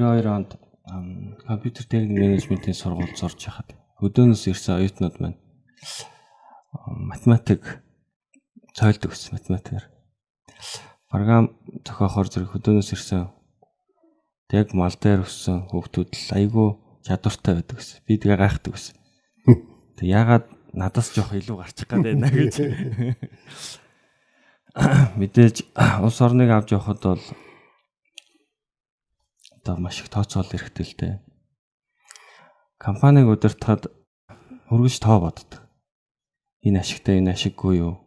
92 онд компьютер техник менежментийн сургуульд сурч байхад өдөөнөөс ирсэн оюутнууд маань математик цойлдог гэсэн математикаар. Програм зохиохоор зэрэг өдөөнөөс ирсэн яг мал дээр өссөн хүүхдүүд л айгүй чадвартай байдаг гэсэн. Би тэгээ гайхдаг гэсэн. Тэг ягаад надаас жоох илүү гарчих гээд байна гэж. Мэдээж улс орныг авч явахад бол одоо маш их тооцоол хэрэгтэй л дээ. Компаниг удирдахад хөргөж тоо боддог. Энэ ашигтай, энэ ашиггүй юу?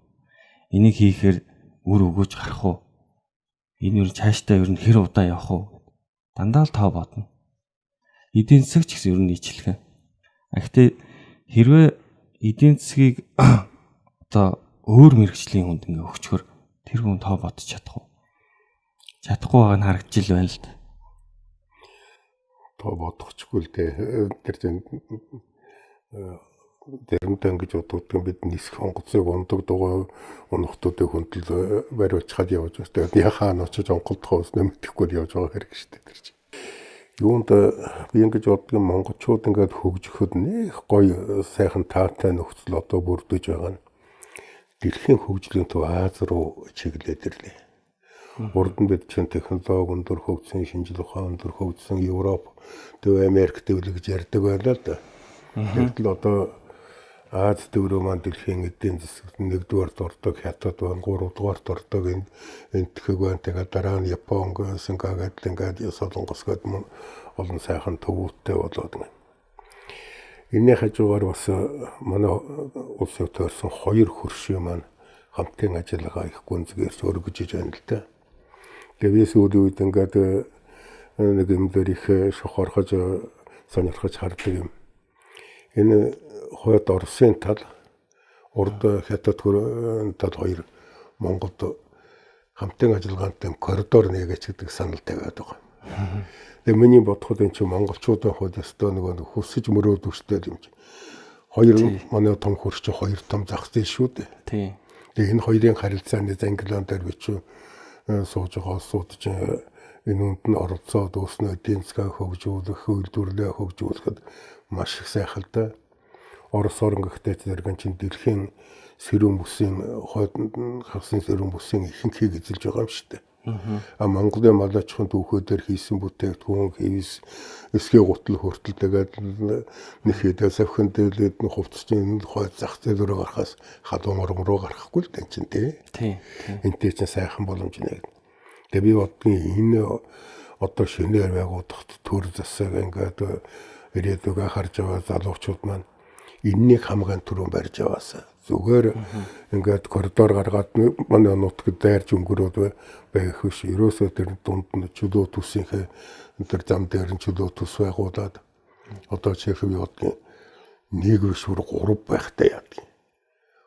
Энийг хийхээр үр өгөөж гарах уу? Энэ юу цаашдаа ер нь хэр удаан явах уу? Дандаа л тоо бодно. Эдийн засаг ч гэсэн ер нь нийчлэх. Гэхдээ хэрвээ эдийн засгийг одоо өөр мэрэгжлийн хүнд ингээ өгчхөр тэр хүн тоо бодож чадах уу? Чадахгүй байгаа нь харагдаж ил байна л да. Тоо бодохчгүй л дээ. Тэр чинь заримдаа ингэж боддог бид нисэх онгоцыг ундаг дугуй унахтуудыг хөндлө бариулчаад явж байгаа. Тэгээд яхаа ночиж онголдохоо уснаа мэдэхгүй л явж байгаа хэрэг шүү дээ тэр чинь. Юунд би ингэж боддог монголчууд ингээд хөгжөхөд нэх гоё сайхан таатай нөхцөл одоо бүрдэж байгаа нь дэлхийн хөгжлийн төв Аз руу чиглээд ирлээ. Урд нь бид чинь технологи өндөр хөгжсөн, шинжлэх ухаан өндөр хөгжсөн Европ, Төв Америк дэвлэг гэж ярьдаг байлаа л да. Тэгтэл одоо Аз дэврөө маань дэлхийн эдийн засагт 1-р дурдаг, Хятад байна, 3-р дурдаг энтхэг байна. Тэгээд дараа нь Япон, Сингапур ингээд Солонгос гээд олон сайхан төвүүдтэй болоод байна. Энэний хажуугаар бас манай улсын тойрсон 2 хөршөө маань хамтын ажиллагаа их гүнзгийрч өргөжж байна л да. Тэгээд сүүлийн үед ингээд нэг юм дээр их шохорхож сонирхож хардаг юм. Энэ хойд Оросын тал, урд Хятад тал 2 Монголд хамтын ажиллагаантай коридор нэгээч гэдэг санал тавиад байгаа. Тэгээ миний бодоход энэ чинь монголчуудын хувьд өстой нэг хүсэж мөрөөдөвчтэй юм чи. 2 манай том хөрч 2 том зах зээл шүү дээ. Тийм. Тэгээ энэ хоёрын харилцааны зангилаан дээр бичүү сууж байгаа улсууд чинь энэ үнд нь оролцоод өөрснөө эдийн засгаа хөгжүүлэх, үйлдвэрлэлээ хөгжүүлэхэд маш их сайхан л да. Орос орн гэхдээ зэрэг чинь дэлхийн сэрүүн бүсийн хойд хагсын сэрүүн бүсийн ихэнхийг эзэлж байгаа юм шүү дээ. Монголын малчхан түүхүүдээр хийсэн бүтээгдэхүүн хийс эсгээ гутал хүртэл тэгээд нэг хэдэ савхын дээлээд нь хувцсны хойд зах зээл рүү гарахаас халуун орон руу гарахгүй л тань чинь тий. Энтэй чинь сайхан боломж нэ. Тэгээд би бодгийн энэ одоо шинээр байгуулахад төр засаг ингээд ирээдүгээ харж байгаа залуучууд маань энэнийг хамгаан түрүүн барьж яваасаа зүгээр ингээд коридор гаргаад манай нутгад дайрж өнгөрөөд байх биш. Ерөөсөө тэр дунд нь чөлөө төсийнхээ тэр зам дээр нь чөлөө төс байгуулад одоо чихв явуулдаг нэг биш 3 байхтай яадаг.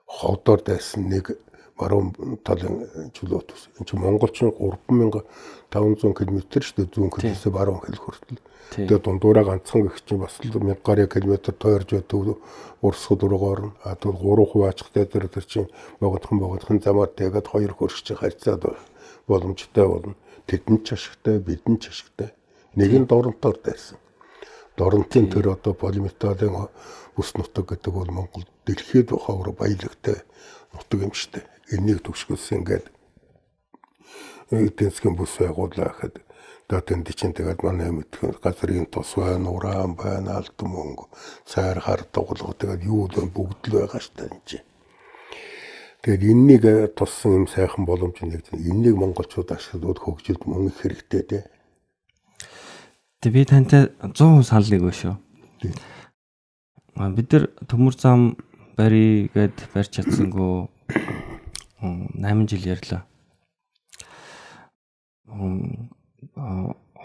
Ходоор дайсан нэг баруун талын чөлөө төс. Энд чинь монголчин 3500 км шүү дээ зүүн хөлөөс баруун хөл хүртэл. Тэгээд дундуураа ганцхан гэх чинь бас л 1000 гаруй километр тойрж төв урсгал руугаар нь тэгвэл 3% ачхтай тэр чинь богдхон замаар тэгээд 2 хөрш чинь харьцаад боломжтой болно. Тэдэн ч ашигтай, бидэн ч ашигтай. Нэг нь доронтоор дайсан. Доронтын тэр одоо полиметалын бүс нутаг гэдэг бол Монгол дэлхийд ховор баялагтай нутаг юм шүү дээ. Энийг төгсгөлсөн ингээд эдийн засгийн бүс байгууллаа гэхэд тэнд чинь тэгээд манай мэдхэн газрын тус байна, уран байна, алдан мөнгө, цайр хар дугуулга тэгээд юу л бүгд л байгаа шүү дээ энэ чинь. Тэгээд энэнийг туссан юм сайхан боломж нэг энийг монголчууд ашиглаад хөгжилд мөн их хэрэгтэй дээ. Тэг би тантай 100% санал нэг шүү. Бид нар төмөр зам барь гэд барьж чадсангүй 8 жил ярьлаа.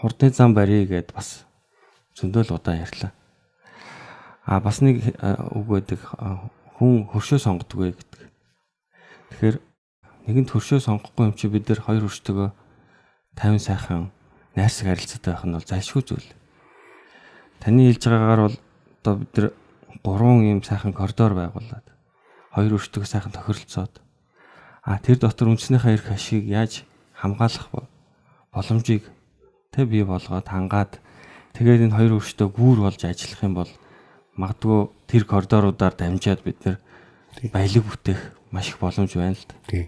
Хурдны зам барья гэд бас зөндөл удаан ярьлаа. Бас нэг үг байдаг хүн хөршөө сонгодог вэ гэдэг. Тэгэхээр нэгэнт хөршөө сонгохгүй юм чи бид нар 2 хөрштөгөө 50 сайхан найрсаг харилцаатай байх нь бол зайлшгүй зүйл. Таны хэлж байгаагаар бол одоо бид нар 3 ийм сайхан коридор байгуулад 2 хөрштөгөө сайхан тохиролцоод тэр дотор үндснийхээ эрх ашиг яаж хамгаалах боломжийг бий болгоод хангаад Тэгээд энэ хоёр өрштэй гүүр болж ажиллах юм бол магадгүй тэр коридоруудаар дамжаад бид нэр баялаг бүтээх маш их боломж байна л да. Тийм.